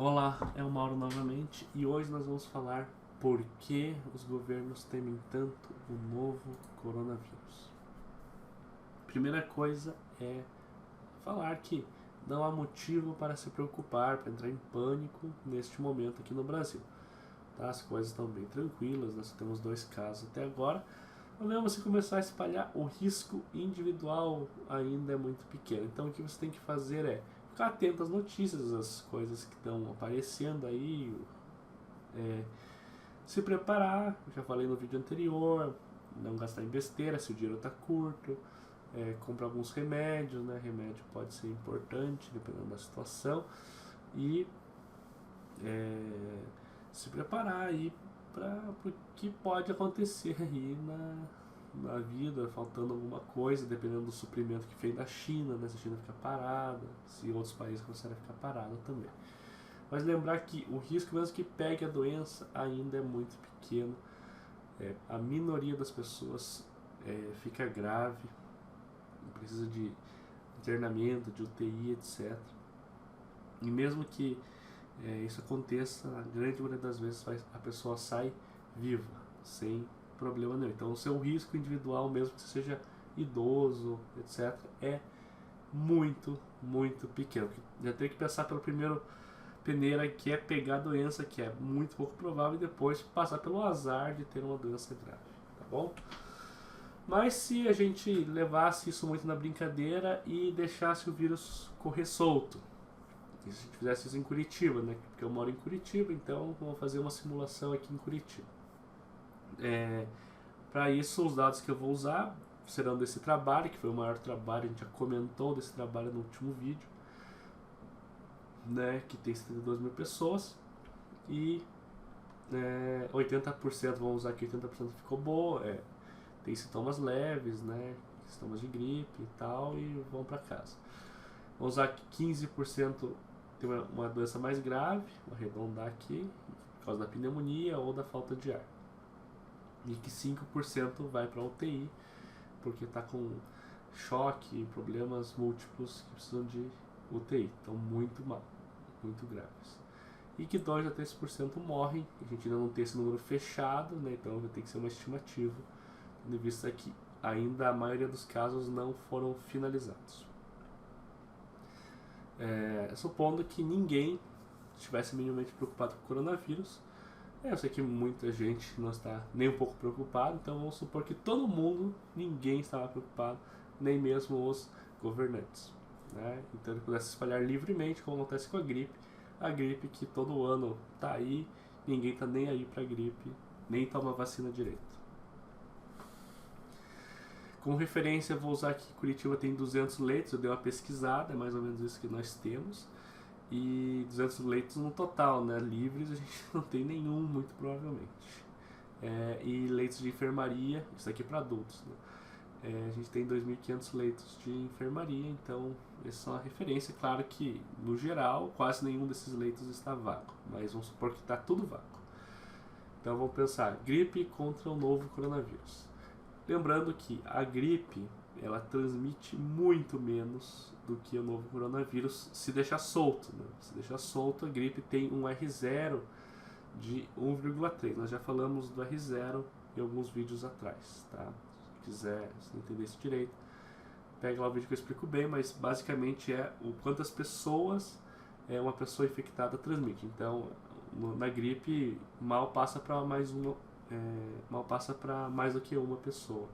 Olá, é o Mauro novamente e hoje nós vamos falar por que os governos temem tanto o novo coronavírus. Primeira coisa é falar que não há motivo para se preocupar, para entrar em pânico neste momento aqui no Brasil. Tá? As coisas estão bem tranquilas, nós temos 2 casos até agora. O problema, se começar a espalhar, o risco individual ainda é muito pequeno. Então o que você tem que fazer é ficar atento às notícias, às coisas que estão aparecendo aí, se preparar, já falei no vídeo anterior, não gastar em besteira se o dinheiro está curto, comprar alguns remédios, né? Remédio pode ser importante dependendo da situação, e se preparar aí para o que pode acontecer aí na vida, faltando alguma coisa, dependendo do suprimento que vem da China, né? Se a China ficar parada, se outros países começarem a ficar parados também. Mas lembrar que o risco, mesmo que pegue a doença, ainda é muito pequeno. A minoria das pessoas fica grave, precisa de internamento, de UTI, etc. E mesmo que isso aconteça, a grande maioria das vezes a pessoa sai viva, sem problema nenhum. Então o seu risco individual, mesmo que você seja idoso, etc., é muito, muito pequeno. Já tem que pensar pelo primeiro peneira, que é pegar a doença, que é muito pouco provável, e depois passar pelo azar de ter uma doença grave, tá bom? Mas se a gente levasse isso muito na brincadeira e deixasse o vírus correr solto, e se a gente fizesse isso em Curitiba, né? Porque eu moro em Curitiba, então vamos fazer uma simulação aqui em Curitiba. Para isso, os dados que eu vou usar serão desse trabalho, que foi o maior trabalho, a gente já comentou desse trabalho no último vídeo, né, que tem 72 mil pessoas, e 80%, vamos usar aqui, 80% ficou boa, tem sintomas leves, né, sintomas de gripe e tal, e vão para casa. Vamos usar que 15% tem uma doença mais grave, vou arredondar aqui, por causa da pneumonia ou da falta de ar. E que 5% vai para UTI, porque está com choque, problemas múltiplos que precisam de UTI. Então, muito mal, muito graves. E que 2 a 3% morrem. A gente ainda não tem esse número fechado, né? Então vai ter que ser uma estimativa, tendo em vista que ainda a maioria dos casos não foram finalizados. Supondo que ninguém estivesse minimamente preocupado com o coronavírus, eu sei que muita gente não está nem um pouco preocupado, então vamos supor que todo mundo, ninguém estava preocupado, nem mesmo os governantes, né? Então ele pudesse espalhar livremente, como acontece com a gripe que todo ano está aí, ninguém está nem aí para a gripe, nem toma vacina direito. Como referência, eu vou usar aqui que Curitiba tem 200 leitos, eu dei uma pesquisada, é mais ou menos isso que nós temos. E 200 leitos no total, né? Livres a gente não tem nenhum, muito provavelmente. E leitos de enfermaria, isso aqui para adultos, né? A gente tem 2.500 leitos de enfermaria, então essa é uma referência. Claro que, no geral, quase nenhum desses leitos está vago, mas vamos supor que está tudo vago. Então vamos pensar, gripe contra o novo coronavírus. Lembrando que a gripe, ela transmite muito menos do que o novo coronavírus se deixar solto, né? Se deixar solto, a gripe tem um R0 de 1,3. Nós já falamos do R0 em alguns vídeos atrás, tá? Se quiser entender isso direito, pega lá o vídeo que eu explico bem, mas basicamente é o quantas pessoas uma pessoa infectada transmite. Então, na gripe, mal passa para mais do que uma pessoa,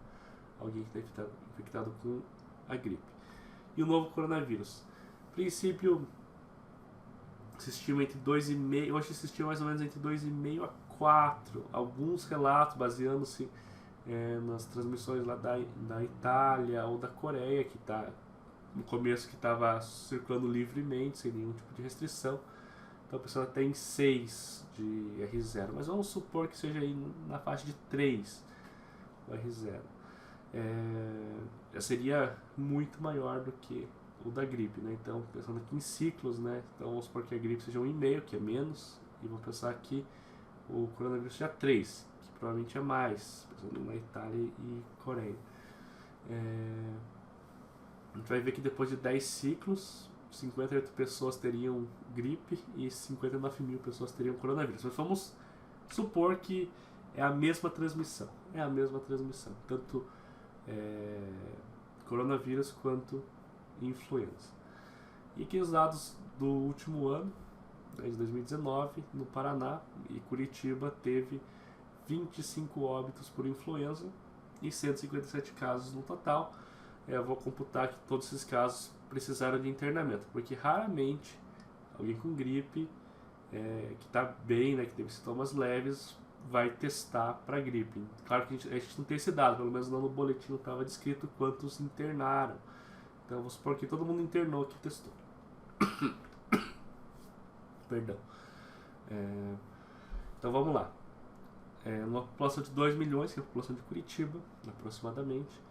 alguém que está infectado com a gripe. E o novo coronavírus, a princípio se estima entre 2,5, hoje se estima mais ou menos entre 2,5 a 4, alguns relatos baseando-se nas transmissões lá da Itália ou da Coreia, que está no começo, que estava circulando livremente, sem nenhum tipo de restrição. Então a pessoa tem 6 de R0, mas vamos supor que seja aí na faixa de 3 o R0. Seria muito maior do que o da gripe, né? Então, pensando aqui em ciclos, né? Então vamos supor que a gripe seja 1,5, que é menos, e vamos pensar que o coronavírus seja 3, que provavelmente é mais, pensando na Itália e Coreia. A gente vai ver que depois de 10 ciclos, 58 pessoas teriam gripe e 59 mil pessoas teriam coronavírus. Mas vamos supor que é a mesma transmissão. É a mesma transmissão. Tanto coronavírus quanto influenza. E aqui os dados do último ano, de 2019, no Paraná e Curitiba teve 25 óbitos por influenza e 157 casos no total. Eu vou computar que todos esses casos precisaram de internamento, porque raramente alguém com gripe, que está bem, né, que teve sintomas leves, vai testar para gripe. Claro que a gente não tem esse dado, pelo menos não no boletim não estava descrito quantos internaram. Então vamos supor que todo mundo internou que testou. Perdão. Então vamos lá. Numa população de 2 milhões, que é a população de Curitiba, aproximadamente,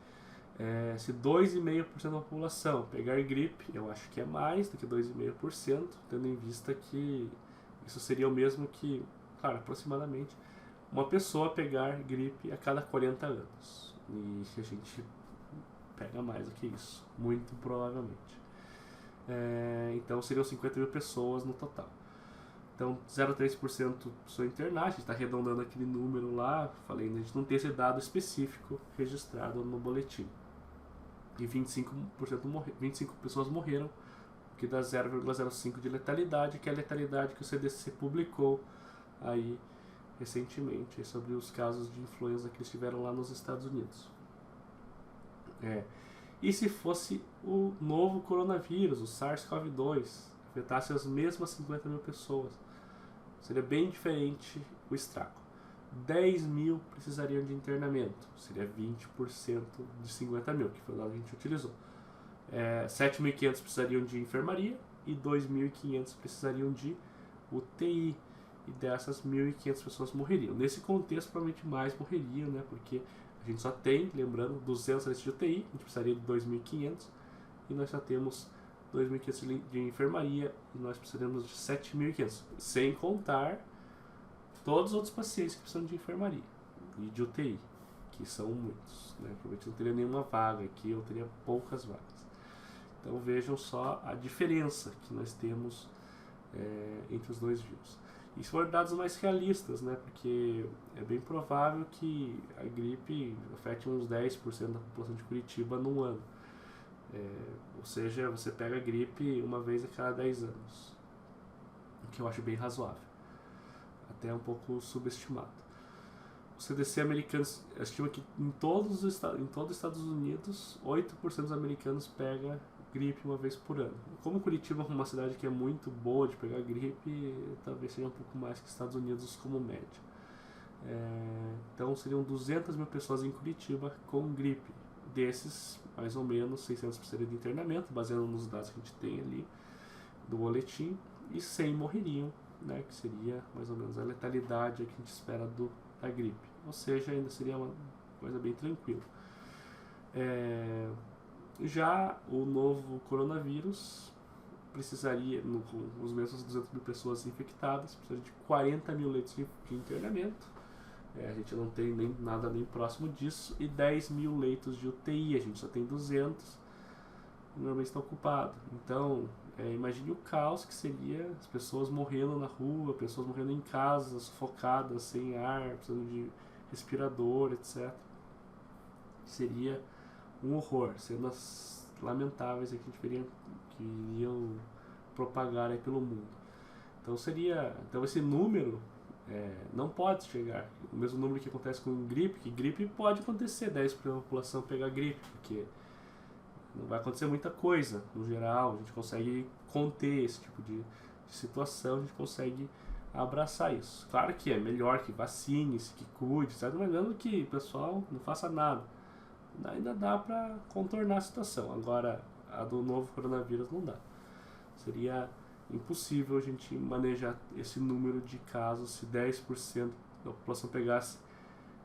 se 2,5% da população pegar gripe, eu acho que é mais do que 2,5%, tendo em vista que isso seria o mesmo que, claro, aproximadamente, uma pessoa pegar gripe a cada 40 anos. E a gente pega mais do que isso, muito provavelmente. Então seriam 50 mil pessoas no total. Então 0,3% são internados, a gente está arredondando aquele número lá, falei, a gente não tem esse dado específico registrado no boletim. E 25 pessoas morreram, o que dá 0,05 de letalidade, que é a letalidade que o CDC publicou aí recentemente sobre os casos de influenza que eles tiveram lá nos Estados Unidos. E se fosse o novo coronavírus, o SARS-CoV-2, afetasse as mesmas 50 mil pessoas, seria bem diferente o estrago. 10 mil precisariam de internamento, seria 20% de 50 mil, que foi o dado que a gente utilizou. 7.500 precisariam de enfermaria e 2.500 precisariam de UTI. E dessas 1.500 pessoas morreriam. Nesse contexto, provavelmente mais morreriam, né? Porque a gente só tem, lembrando, 200 leitos de UTI, a gente precisaria de 2.500, e nós só temos 2.500 de enfermaria, e nós precisaremos de 7.500, sem contar todos os outros pacientes que precisam de enfermaria e de UTI, que são muitos, né? Provavelmente não teria nenhuma vaga aqui, ou teria poucas vagas. Então vejam só a diferença que nós temos entre os dois vírus. Isso foram dados mais realistas, né? Porque é bem provável que a gripe afete uns 10% da população de Curitiba num ano. Ou seja, você pega a gripe uma vez a cada 10 anos, o que eu acho bem razoável, até um pouco subestimado. O CDC americano estima que em todos os Estados Unidos, 8% dos americanos pega gripe uma vez por ano. Como Curitiba é uma cidade que é muito boa de pegar gripe, talvez seja um pouco mais que Estados Unidos como média. Então seriam 200 mil pessoas em Curitiba com gripe. Desses, mais ou menos 600 precisariam de internamento, baseado nos dados que a gente tem ali do boletim, e 100 morreriam, né, que seria mais ou menos a letalidade que a gente espera da gripe. Ou seja, ainda seria uma coisa bem tranquila. Já o novo coronavírus precisaria, com os mesmos 200 mil pessoas infectadas, precisaria de 40 mil leitos de internamento. A gente não tem nada nem próximo disso. E 10 mil leitos de UTI, a gente só tem 200. Normalmente está ocupado. Então, imagine o caos que seria as pessoas morrendo na rua, pessoas morrendo em casa, sufocadas, sem ar, precisando de respirador, etc. Seria um horror, cenas lamentáveis que a gente veria que iriam propagar aí pelo mundo. Então esse número não pode chegar o mesmo número que acontece com gripe, que gripe pode acontecer 10% da população pegar gripe, porque não vai acontecer muita coisa no geral, a gente consegue conter esse tipo de situação, a gente consegue abraçar isso. Claro que é melhor que vacine-se, que cuide, certo? Mas mesmo que o pessoal não faça nada, ainda dá para contornar a situação. Agora, a do novo coronavírus não dá. Seria impossível a gente manejar esse número de casos se 10% da população pegasse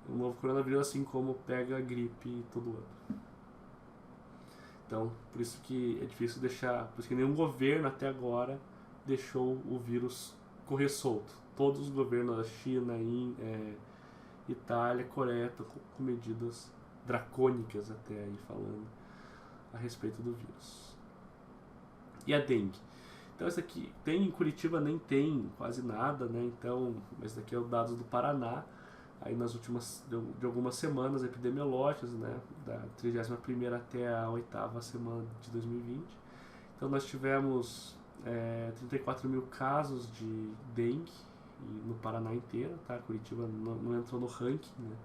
o novo coronavírus, assim como pega a gripe todo ano. Então, por isso que é difícil por isso que nenhum governo até agora deixou o vírus correr solto. Todos os governos da China, Itália, Coreia estão com medidas dracônicas até aí falando a respeito do vírus. E a dengue? Então esse aqui tem em Curitiba, nem tem quase nada, né? Então, esse daqui é o dados do Paraná, aí nas últimas de algumas semanas epidemiológicas, né? Da 31ª até a 8ª semana de 2020. Então nós tivemos 34 mil casos de dengue no Paraná inteiro, tá? Curitiba não entrou no ranking, né?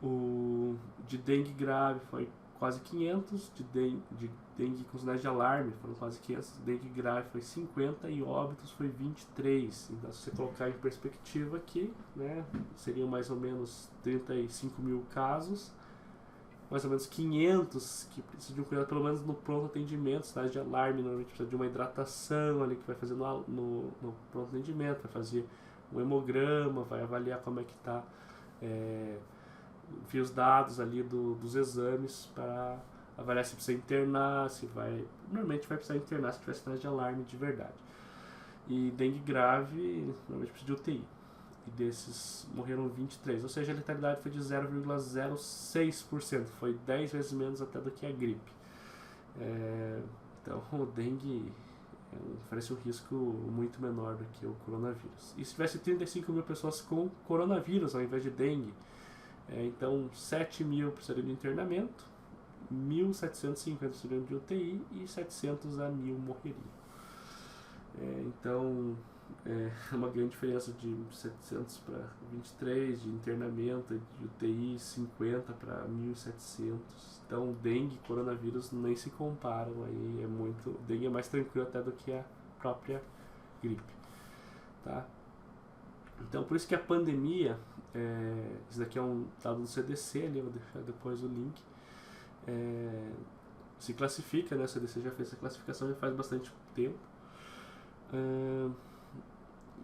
O de dengue grave foi quase 500, de dengue com sinais de alarme foram quase 500, dengue grave foi 50 e óbitos foi 23. Então, se você colocar em perspectiva aqui, né, seriam mais ou menos 35 mil casos, mais ou menos 500 que precisam de um cuidado, pelo menos no pronto atendimento, sinais de alarme, normalmente precisa de uma hidratação ali que vai fazer no pronto atendimento, vai fazer um hemograma, vai avaliar como é que está, enfim, os dados ali dos exames para avaliar se precisa internar, se vai... Normalmente vai precisar internar se tiver sinais de alarme de verdade. E dengue grave, normalmente precisa de UTI. E desses morreram 23, ou seja, a letalidade foi de 0,06%, foi 10 vezes menos até do que a gripe. Então o dengue oferece um risco muito menor do que o coronavírus. E se tivesse 35 mil pessoas com coronavírus ao invés de dengue, então 7 mil precisariam de internamento, 1.750 precisariam de UTI e 700 a 1.000 morreriam. Então é uma grande diferença de 700 para 23 de internamento, de UTI 50 para 1.700. Então dengue e coronavírus nem se comparam, aí dengue é mais tranquilo até do que a própria gripe, tá? Então por isso que a pandemia, isso daqui é um dado do CDC, ali eu vou deixar depois o link, se classifica, né? O CDC já fez essa classificação já faz bastante tempo,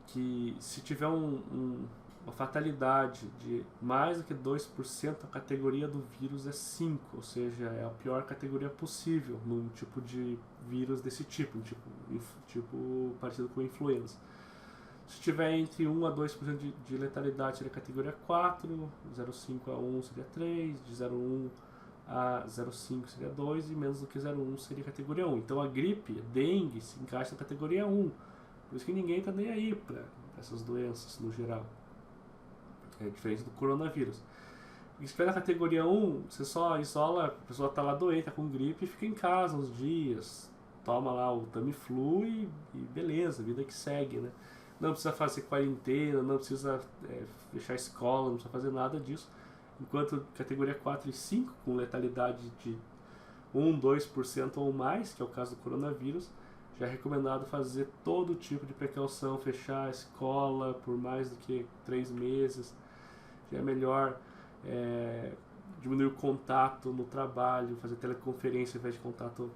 que se tiver uma fatalidade de mais do que 2%, a categoria do vírus é 5, ou seja, é a pior categoria possível num tipo de vírus desse tipo, tipo parecido com influenza. Se tiver entre 1 a 2% de letalidade seria categoria 4, 0,5 a 1 seria 3, de 0,1 a 0,5 seria 2 e menos do que 0,1 seria categoria 1. Então a gripe, a dengue, se encaixa na categoria 1. Por isso que ninguém está nem aí para essas doenças no geral. É diferente do coronavírus. E se estiver na categoria 1, você só isola, a pessoa está lá doente, está com gripe e fica em casa uns dias. Toma lá o Tamiflu e beleza, vida que segue, né? Não precisa fazer quarentena, não precisa fechar a escola, não precisa fazer nada disso. Enquanto categoria 4 e 5, com letalidade de 1, 2% ou mais, que é o caso do coronavírus, já é recomendado fazer todo tipo de precaução, fechar a escola por mais do que 3 meses. Já é melhor diminuir o contato no trabalho, fazer teleconferência ao invés de contato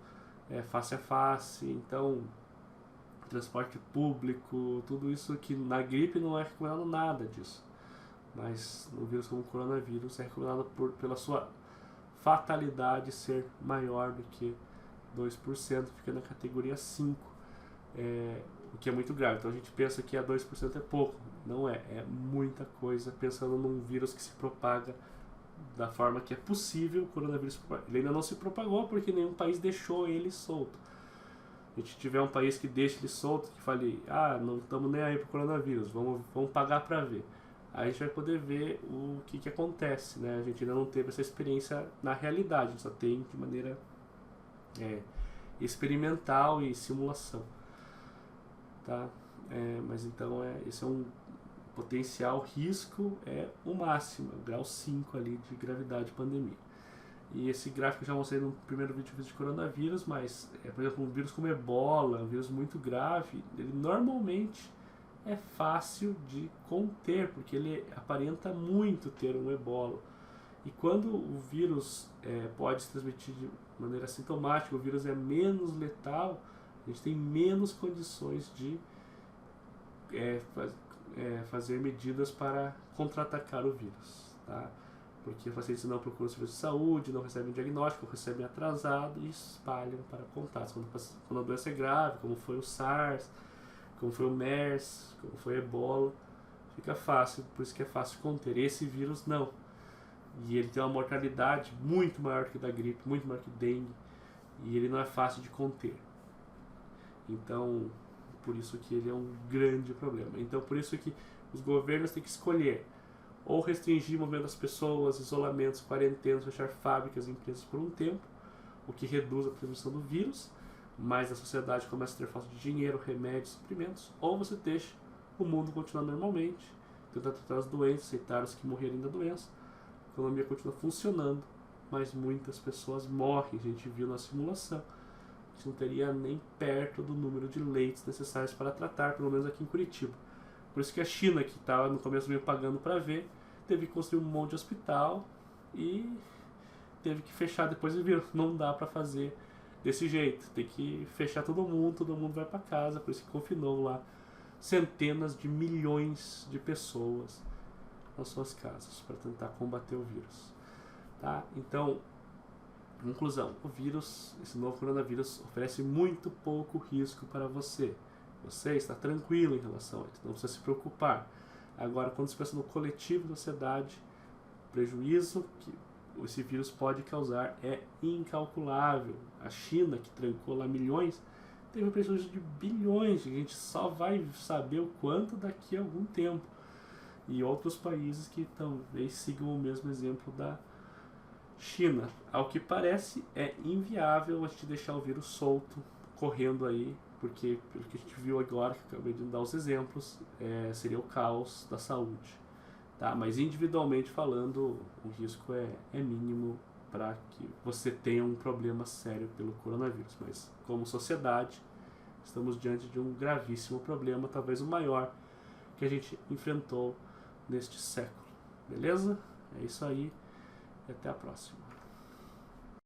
face a face. Então, transporte público, tudo isso que na gripe não é recomendado nada disso. Mas no vírus como o coronavírus é recomendado pela sua fatalidade ser maior do que 2%, fica na categoria 5, o que é muito grave. Então a gente pensa que 2% é pouco, não é muita coisa, pensando num vírus que se propaga da forma que é possível. O coronavírus ele ainda não se propagou porque nenhum país deixou ele solto. A gente tiver um país que deixa ele solto, que fale, não estamos nem aí pro coronavírus, vamos pagar para ver. Aí a gente vai poder ver o que acontece, né? A gente ainda não teve essa experiência na realidade, a gente só tem de maneira experimental e simulação, tá? Mas então esse é um potencial risco, o máximo, grau 5 ali de gravidade de pandemia. E esse gráfico eu já mostrei no primeiro vídeo de coronavírus, mas, por exemplo, um vírus como Ebola, um vírus muito grave, ele normalmente é fácil de conter, porque ele aparenta muito ter um Ebola. E quando o vírus pode se transmitir de maneira sintomática, o vírus é menos letal, a gente tem menos condições de fazer medidas para contra-atacar o vírus, tá? Porque os pacientes não procuram o serviço de saúde, não recebem diagnóstico, recebem atrasado e espalham para contatos. Quando a doença é grave, como foi o SARS, como foi o MERS, como foi o Ebola, fica fácil, por isso que é fácil conter. Esse vírus não. E ele tem uma mortalidade muito maior que da gripe, muito maior que dengue, e ele não é fácil de conter. Então, por isso que ele é um grande problema. Então, por isso que os governos têm que escolher ou restringir o movimento das pessoas, isolamentos, quarentenas, fechar fábricas e empresas por um tempo, o que reduz a transmissão do vírus, mas a sociedade começa a ter falta de dinheiro, remédios, suprimentos, ou você deixa o mundo continuar normalmente, tentar tratar as doenças, aceitar os que morrerem da doença, a economia continua funcionando, mas muitas pessoas morrem. A gente viu na simulação, a gente não teria nem perto do número de leitos necessários para tratar, pelo menos aqui em Curitiba. Por isso que a China, que estava no começo meio pagando para ver, teve que construir um monte de hospital e teve que fechar depois e viram, não dá para fazer desse jeito, tem que fechar todo mundo vai para casa, por isso que confinou lá centenas de milhões de pessoas nas suas casas para tentar combater o vírus, tá? Então, conclusão, o vírus, esse novo coronavírus oferece muito pouco risco para você. Você está tranquilo em relação a isso, não precisa se preocupar. Agora, quando se pensa no coletivo da sociedade, o prejuízo que esse vírus pode causar é incalculável. A China, que trancou lá milhões, teve um prejuízo de bilhões. A gente só vai saber o quanto daqui a algum tempo. E outros países que talvez sigam o mesmo exemplo da China. Ao que parece, é inviável a gente deixar o vírus solto, correndo aí, porque pelo que a gente viu agora, que eu acabei de dar os exemplos, seria o caos da saúde. Tá? Mas individualmente falando, o risco é mínimo para que você tenha um problema sério pelo coronavírus. Mas como sociedade, estamos diante de um gravíssimo problema, talvez o maior que a gente enfrentou neste século. Beleza? É isso aí e até a próxima.